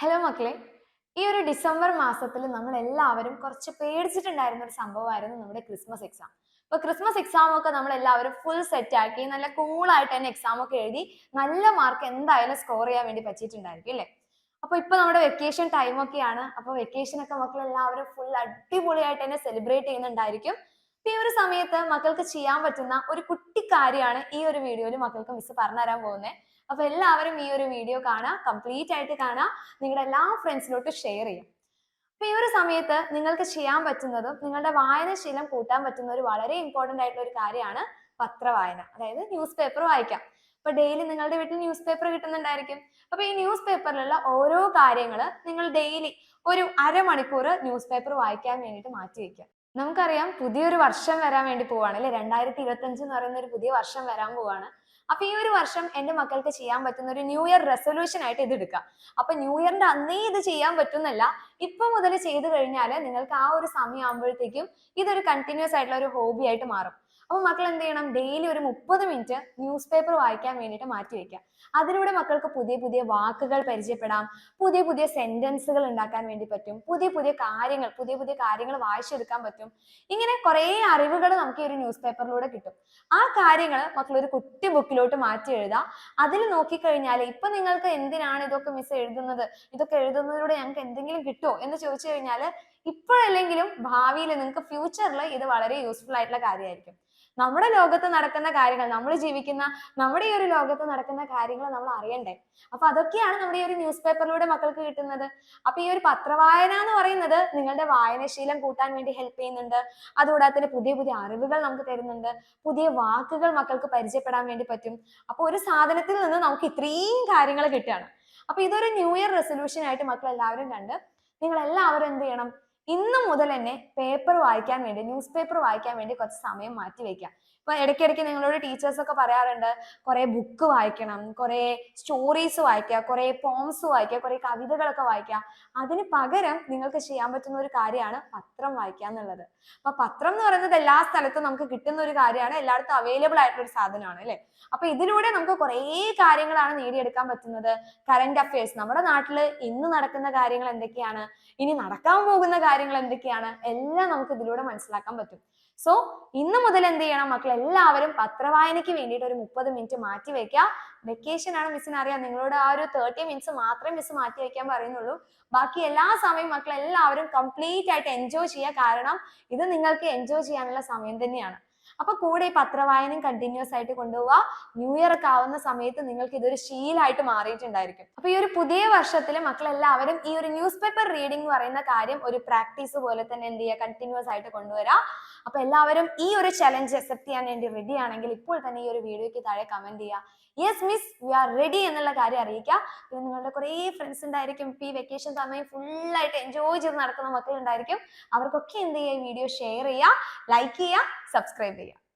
Hello മക്കളെ, ഈ ഒരു ഡിസംബർ മാസത്തിൽ നമ്മൾ എല്ലാവരും കുറച്ച് പേടിച്ചിട്ടുണ്ടായിരുന്ന ഒരു സംഭവമായിരുന്നു നമ്മുടെ ക്രിസ്മസ് എക്സാം. അപ്പൊ ക്രിസ്മസ് എക്സാം ഒക്കെ നമ്മൾ എല്ലാവരും ഫുൾ സെറ്റ് ആക്കി നല്ല കൂളായിട്ട് തന്നെ എക്സാം ഒക്കെ എഴുതി നല്ല മാർക്ക് എന്തായാലും സ്കോർ ചെയ്യാൻ വേണ്ടി പറ്റിയിട്ടുണ്ടായിരിക്കും അല്ലേ? അപ്പൊ ഇപ്പൊ നമ്മുടെ വെക്കേഷൻ ടൈം ഒക്കെയാണ്. അപ്പൊ വെക്കേഷൻ ഒക്കെ മക്കൾ എല്ലാവരും ഫുൾ അടിപൊളിയായിട്ട് തന്നെ സെലിബ്രേറ്റ് ചെയ്യുന്നുണ്ടായിരിക്കും. അപ്പൊ ഈ ഒരു സമയത്ത് മക്കൾക്ക് ചെയ്യാൻ പറ്റുന്ന ഒരു കുട്ടി കാര്യമാണ് ഈ ഒരു വീഡിയോയിൽ മക്കൾക്ക് മിസ് പറഞ്ഞു തരാൻ പോകുന്നത്. അപ്പൊ എല്ലാവരും ഈ ഒരു വീഡിയോ കാണാ, കംപ്ലീറ്റ് ആയിട്ട് കാണാ, നിങ്ങളുടെ എല്ലാ ഫ്രണ്ട്സിലോട്ട് ഷെയർ ചെയ്യും. അപ്പൊ ഈ ഒരു സമയത്ത് നിങ്ങൾക്ക് ചെയ്യാൻ പറ്റുന്നതും നിങ്ങളുടെ വായനശീലം കൂട്ടാൻ പറ്റുന്ന ഒരു വളരെ ഇമ്പോർട്ടന്റ് ആയിട്ടുള്ള ഒരു കാര്യമാണ് പത്രവായന, അതായത് ന്യൂസ് പേപ്പർ വായിക്കാം. അപ്പൊ ഡെയിലി നിങ്ങളുടെ വീട്ടിൽ ന്യൂസ് പേപ്പർ കിട്ടുന്നുണ്ടായിരിക്കും. അപ്പൊ ഈ ന്യൂസ് പേപ്പറിലുള്ള ഓരോ കാര്യങ്ങൾ നിങ്ങൾ ഡെയിലി ഒരു അരമണിക്കൂർ ന്യൂസ് പേപ്പർ വായിക്കാൻ വേണ്ടിയിട്ട് മാറ്റി വെക്കുക. നമുക്കറിയാം പുതിയൊരു വർഷം വരാൻ വേണ്ടി പോവാണ് അല്ലെ, 2025 എന്ന് പറയുന്ന ഒരു പുതിയ വർഷം വരാൻ പോവാണ്. അപ്പൊ ഈ ഒരു വർഷം എന്റെ മക്കൾക്ക് ചെയ്യാൻ പറ്റുന്ന ഒരു ന്യൂ ഇയർ റെസൊല്യൂഷൻ ആയിട്ട് ഇത് എടുക്കാം. അപ്പൊ ന്യൂ ഇയറിന്റെ അന്നേ ഇത് ചെയ്യാൻ പറ്റുന്നല്ല, ഇപ്പൊ മുതൽ ചെയ്തു കഴിഞ്ഞാൽ നിങ്ങൾക്ക് ആ ഒരു സമയം ആകുമ്പോഴത്തേക്കും ഇതൊരു കണ്ടിന്യൂസ് ആയിട്ടുള്ള ഒരു ഹോബി ആയിട്ട് മാറും. അപ്പൊ മക്കൾ എന്ത് ചെയ്യണം, ഡെയിലി ഒരു 30 മിനിറ്റ് ന്യൂസ് പേപ്പർ വായിക്കാൻ വേണ്ടിയിട്ട് മാറ്റി വെക്കാം. അതിലൂടെ മക്കൾക്ക് പുതിയ പുതിയ വാക്കുകൾ പരിചയപ്പെടാം, പുതിയ പുതിയ സെന്റൻസുകൾ ഉണ്ടാക്കാൻ വേണ്ടി പറ്റും, പുതിയ പുതിയ കാര്യങ്ങൾ വായിച്ചെടുക്കാൻ പറ്റും. ഇങ്ങനെ കുറെ അറിവുകൾ നമുക്ക് ഈ ഒരു ന്യൂസ് പേപ്പറിലൂടെ കിട്ടും. ആ കാര്യങ്ങൾ മക്കൾ ഒരു കുട്ടി ബുക്കിലോട്ട് മാറ്റി എഴുതാം. അതിൽ നോക്കിക്കഴിഞ്ഞാൽ ഇപ്പൊ നിങ്ങൾക്ക് എന്തിനാണ് ഇതൊക്കെ മിസ് എഴുതുന്നത്, ഇതൊക്കെ എഴുതുന്നതിലൂടെ ഞങ്ങൾക്ക് എന്തെങ്കിലും കിട്ടുമോ എന്ന് ചോദിച്ചു കഴിഞ്ഞാൽ ഇപ്പോഴല്ലെങ്കിലും ഭാവിയിൽ നിങ്ങൾക്ക് ഫ്യൂച്ചറിൽ ഇത് വളരെ യൂസ്ഫുൾ ആയിട്ടുള്ള കാര്യമായിരിക്കും. നമ്മുടെ ലോകത്ത് നടക്കുന്ന കാര്യങ്ങൾ, നമ്മൾ ജീവിക്കുന്ന നമ്മുടെ ഈ ഒരു ലോകത്ത് നടക്കുന്ന കാര്യങ്ങൾ നമ്മൾ അറിയണ്ടേ. അപ്പൊ അതൊക്കെയാണ് നമ്മുടെ ഈ ഒരു ന്യൂസ് പേപ്പറിലൂടെ മക്കൾക്ക് കിട്ടുന്നത്. അപ്പൊ ഈ ഒരു പത്രവായന എന്ന് പറയുന്നത് നിങ്ങളുടെ വായനശീലം കൂട്ടാൻ വേണ്ടി ഹെൽപ്പ് ചെയ്യുന്നുണ്ട്. അതുകൂടാതെ തന്നെ പുതിയ പുതിയ അറിവുകൾ നമുക്ക് തരുന്നുണ്ട്, പുതിയ വാക്കുകൾ മക്കൾക്ക് പരിചയപ്പെടാൻ വേണ്ടി പറ്റും. അപ്പൊ ഒരു സാധനത്തിൽ നിന്ന് നമുക്ക് ഇത്രയും കാര്യങ്ങൾ കിട്ടുകയാണ്. അപ്പൊ ഇതൊരു ന്യൂ ഇയർ റെസൊല്യൂഷൻ ആയിട്ട് മക്കൾ എല്ലാവരും കണ്ട് നിങ്ങൾ എല്ലാവരും എന്ത് ചെയ്യണം, ഇന്ന് മുതൽ തന്നെ പേപ്പർ വായിക്കാൻ വേണ്ടി, ന്യൂസ് പേപ്പർ വായിക്കാൻ വേണ്ടി കുറച്ച് സമയം മാറ്റി വെക്കാം. ഇപ്പൊ ഇടയ്ക്കിടയ്ക്ക് നിങ്ങളോട് ടീച്ചേഴ്സ് ഒക്കെ പറയാറുണ്ട് കുറെ ബുക്ക് വായിക്കണം, കുറെ സ്റ്റോറീസ് വായിക്കുക, കുറെ പോംസ് വായിക്കുക, കുറെ കവിതകളൊക്കെ വായിക്കുക. അതിന് പകരം നിങ്ങൾക്ക് ചെയ്യാൻ പറ്റുന്ന ഒരു കാര്യമാണ് പത്രം വായിക്കുക എന്നുള്ളത്. അപ്പൊ പത്രം എന്ന് പറയുന്നത് എല്ലാ സ്ഥലത്തും നമുക്ക് കിട്ടുന്ന ഒരു കാര്യമാണ്, എല്ലായിടത്തും അവൈലബിൾ ആയിട്ടുള്ള ഒരു സാധനമാണ് അല്ലെ. അപ്പൊ ഇതിലൂടെ നമുക്ക് കുറെ കാര്യങ്ങളാണ് നേടിയെടുക്കാൻ പറ്റുന്നത്. കറന്റ് അഫയേഴ്സ്, നമ്മുടെ നാട്ടിൽ ഇന്ന് നടക്കുന്ന കാര്യങ്ങൾ എന്തൊക്കെയാണ്, ഇനി നടക്കാൻ പോകുന്ന കാര്യങ്ങൾ എന്തൊക്കെയാണ്, എല്ലാം നമുക്ക് ഇതിലൂടെ മനസ്സിലാക്കാൻ പറ്റും. സോ ഇന്ന് മുതൽ എന്ത് ചെയ്യണം, മക്കൾ എല്ലാവരും പത്രവായനയ്ക്ക് വേണ്ടിയിട്ട് ഒരു 30 മിനിറ്റ് മാറ്റി വെക്കുക. വെക്കേഷൻ ആണ്, മിസ്സിന് അറിയാം, നിങ്ങളോട് ആ ഒരു 30 മിനിറ്റ്സ് മാത്രമേ മിസ് മാറ്റി വെക്കാൻ പറയുന്നുള്ളൂ. ബാക്കി എല്ലാ സമയവും മക്കൾ എല്ലാവരും കംപ്ലീറ്റ് ആയിട്ട് എൻജോയ് ചെയ്യുക. കാരണം ഇത് നിങ്ങൾക്ക് എൻജോയ് ചെയ്യാനുള്ള സമയം തന്നെയാണ്. അപ്പൊ കൂടെ ഈ പത്രവായനയും കണ്ടിന്യൂസ് ആയിട്ട് കൊണ്ടുപോവുക. ന്യൂ ഇയർ ഒക്കെ ആവുന്ന സമയത്ത് നിങ്ങൾക്ക് ഇതൊരു ശീലമായിട്ട് മാറിയിട്ടുണ്ടായിരിക്കും. അപ്പൊ ഈ ഒരു പുതിയ വർഷത്തിൽ മക്കൾ എല്ലാവരും ഈ ഒരു ന്യൂസ് പേപ്പർ റീഡിംഗ് എന്ന് പറയുന്ന കാര്യം ഒരു പ്രാക്ടീസ് പോലെ തന്നെ എന്ത് ചെയ്യുക, കണ്ടിന്യൂസ് ആയിട്ട് കൊണ്ടുവരാം. അപ്പൊ എല്ലാവരും ഈ ഒരു ചലഞ്ച് അക്സെപ്റ്റ് ചെയ്യാൻ വേണ്ടി റെഡി ആണെങ്കിൽ ഇപ്പോൾ തന്നെ ഈ ഒരു വീഡിയോയ്ക്ക് താഴെ കമന്റ് ചെയ്യുക, yes miss we are ready എന്നുള്ള കാര്യം അറിയിക്കുക. പിന്നെ നിങ്ങളുടെ കുറേ ഫ്രണ്ട്സ് ഉണ്ടായിരിക്കും, ഇപ്പൊ ഈ വെക്കേഷൻ സമയം ഫുൾ ആയിട്ട് എൻജോയ് ചെയ്ത് നടക്കുന്ന മക്കൾ ഉണ്ടായിരിക്കും. അവർക്കൊക്കെ എന്ത് ചെയ്യുക, ഈ വീഡിയോ ഷെയർ ചെയ്യുക, ലൈക്ക് ചെയ്യുക, സബ്സ്ക്രൈബ് ചെയ്യുക.